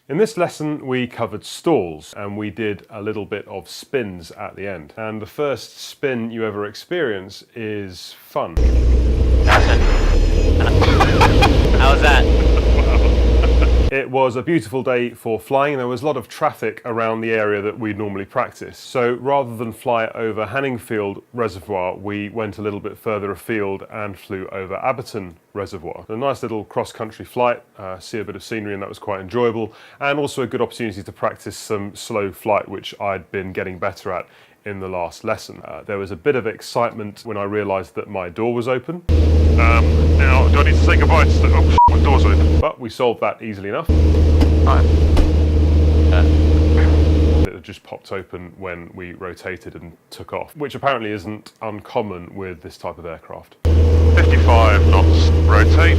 In this lesson we covered stalls and we did a little bit of spins at the end. And the first spin you ever experience is fun. How was that? It was a beautiful day for flying. There was a lot of traffic around the area that we normally practice. So rather than fly over Hanningfield Reservoir, we went a little bit further afield and flew over Abberton Reservoir. A nice little cross-country flight, see a bit of scenery, and that was quite enjoyable. And also a good opportunity to practice some slow flight, which I'd been getting better at in the last lesson. There was a bit of excitement when I realised that my door was open. Now, do I need to say goodbye to oh, my door's open. But we solved that easily enough. It just popped open when we rotated and took off, which apparently isn't uncommon with this type of aircraft. 55 knots, rotate.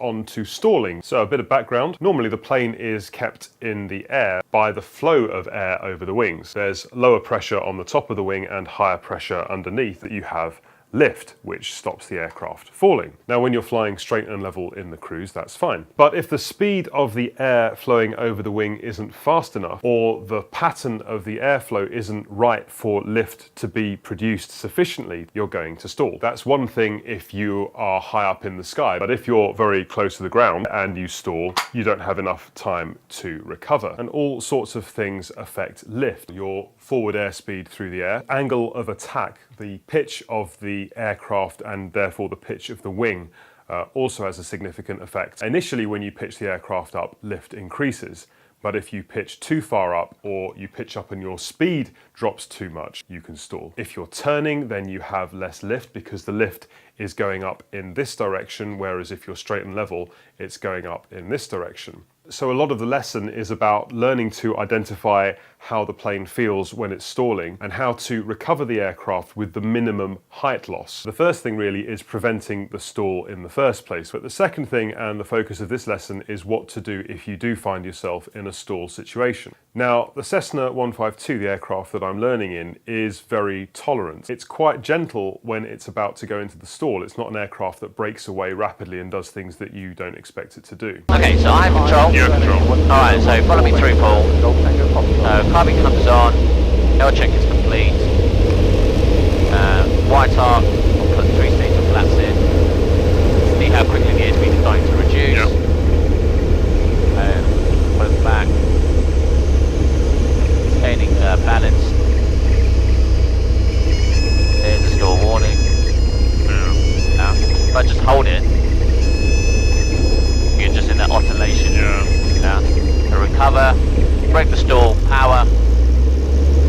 On to stalling. So a bit of background. Normally the plane is kept in the air by the flow of air over the wings. There's lower pressure on the top of the wing and higher pressure underneath that you have lift, which stops the aircraft falling. Now when you're flying straight and level in the cruise, that's fine. But if the speed of the air flowing over the wing isn't fast enough, or the pattern of the airflow isn't right for lift to be produced sufficiently, you're going to stall. That's one thing if you are high up in the sky, but if you're very close to the ground and you stall, you don't have enough time to recover. And all sorts of things affect lift. Your forward airspeed through the air, angle of attack, the pitch of the aircraft and therefore the pitch of the wing also has a significant effect. Initially when you pitch the aircraft up, lift increases, but if you pitch too far up or you pitch up and your speed drops too much, you can stall. If you're turning, then you have less lift because the lift is going up in this direction, whereas if you're straight and level, it's going up in this direction. So a lot of the lesson is about learning to identify how the plane feels when it's stalling and how to recover the aircraft with the minimum height loss. The first thing really is preventing the stall in the first place. But the second thing, and the focus of this lesson, is what to do if you do find yourself in a stall situation. Now, the Cessna 152, the aircraft that I'm learning in, is very tolerant. It's quite gentle when it's about to go into the stall. It's not an aircraft that breaks away rapidly and does things that you don't expect it to do. Okay, so I have control. You have control. Alright, so follow me through, Paul. Carbon comes on, air check is complete. White arc, I'll put 3 stages of flaps in. See how quickly the airspeed is starting to reduce. Yep. Put it back. Maintaining balance. There's a stall warning. Now, if I just hold it, you're just in that oscillation. Now, to recover, break the stall, power,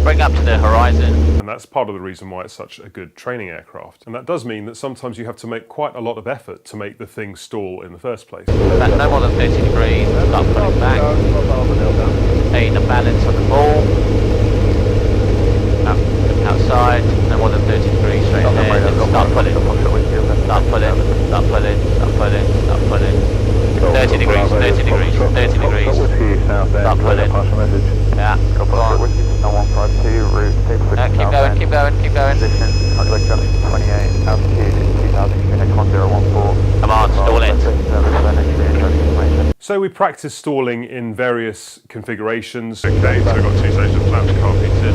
bring up to the horizon. And that's part of the reason why it's such a good training aircraft. And that does mean that sometimes you have to make quite a lot of effort to make the thing stall in the first place. No more than 30 degrees, start pulling back. Maintain the balance on the ball. Outside, no more than 30 degrees straight ahead. Start pulling. Start pulling, start pulling, start pulling, start pulling. 30 degrees, 30 degrees, 30 degrees. Start pulling. Yeah, go on. Keep going, keep going, keep going. Come on, stall it. So we practice stalling in various configurations. Okay, so we've got 2 stages of flaps, car heated.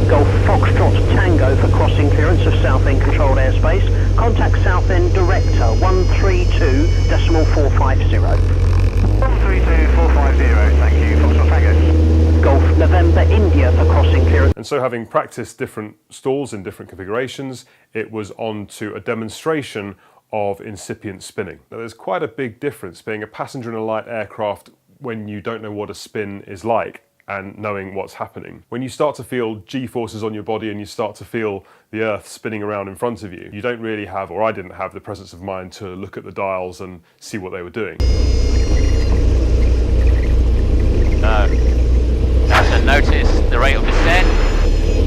Golf Foxtrot Tango for crossing clearance of Southend controlled airspace. Contact Southend Director 132.450. 132.450, thank you, Foxtrot Tango. Golf November India for crossing clearance. And so having practiced different stalls in different configurations, it was on to a demonstration of incipient spinning. Now there's quite a big difference being a passenger in a light aircraft when you don't know what a spin is like and knowing what's happening. When you start to feel G-forces on your body and you start to feel the earth spinning around in front of you, you don't really have, or I didn't have, the presence of mind to look at the dials and see what they were doing. Now so notice the rate of descent,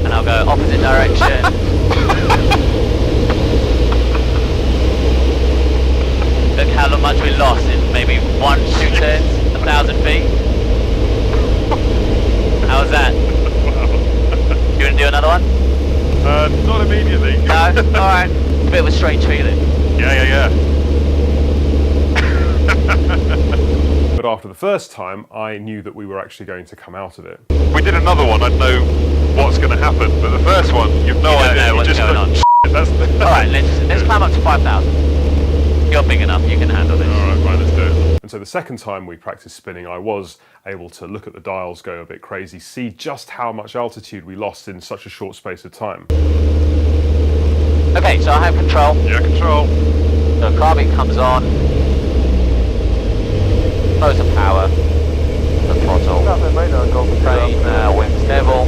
and I'll go opposite direction. Look how much we lost in maybe 1-2 turns, 1,000 feet. How was that? You want to do another one? Not immediately. No? Alright. Bit of a strange feeling. Yeah. after the first time, I knew that we were actually going to come out of it. We did another one, I'd know what's going to happen, but the first one, you've no idea. Know what's going on. That's Alright, let's climb up to 5,000. You're big enough, you can handle this. Alright, fine, let's do it. And so the second time we practiced spinning, I was able to look at the dials go a bit crazy, see just how much altitude we lost in such a short space of time. Okay, so I have control. Yeah, control. So carbine comes on. Motor power. The throttle. Plane wings level.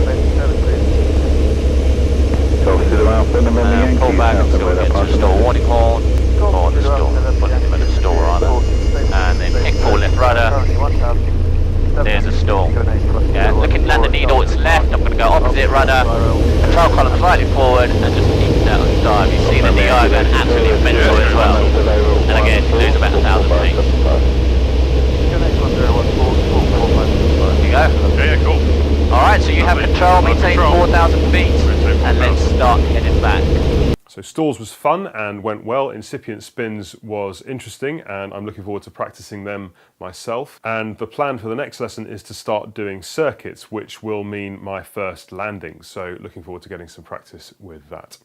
Pull back until we get to stall warning horn. Or the stall, put the stall rather. And then pick full left rudder. There's a stall. Yeah, looking at the needle, it's left. I'm going to go opposite rudder. Control column slightly forward and just keep that on dive. You see the DI going absolutely mental as well. And again, lose about 1,000 feet. There you go. Yeah, cool. Alright, so you have control, maintain 4,000 feet. And let's start heading back. So stalls was fun and went well. Incipient spins was interesting, and I'm looking forward to practicing them myself. And the plan for the next lesson is to start doing circuits, which will mean my first landing. So looking forward to getting some practice with that.